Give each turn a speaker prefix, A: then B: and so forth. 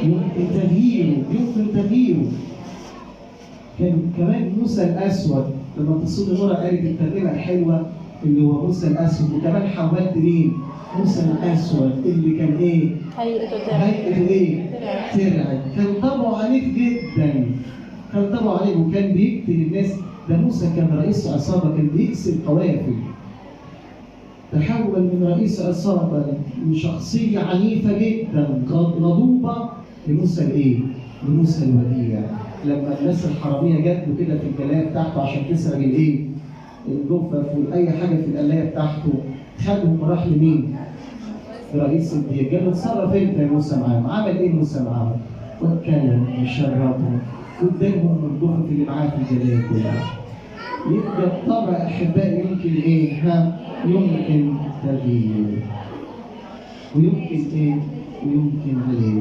A: يمكن تغييره. كان كمان موسى الأسود لما تصل نورا قالت الترجمة الحلوة اللي هو موسى الأسود، وكمان حولت مين؟ موسى الأسود اللي كان إيه؟ هيئته إيه؟ ترعب. كان طبعه عنيف جدا، وكان بيقتل الناس. ده موسى كان رئيس عصابة، كان بيقتل قوافل. تحول من رئيس عصابة لشخصية عنيفة جدا غضوبة لموسى الإيه؟ لموسى الوديع. لما الناس الحرامية جات له كده في الجلاية بتاعته عشان تسرق الإيه؟ الجفف وأي حاجة في القلاية بتاعته، خدهم وراح لمين؟ لرئيس الدير. قال له اتصرف أنت يا موسى معاهم. عمل إيه موسى معاهم؟ واتكلم وشربهم قدامهم الجفف اللي معاه في الجلاية كلها. يبقى الطبع أحبائي يمكن إيه؟ يمكن تغيير، ويمكن إيه؟ ويمكن عليه.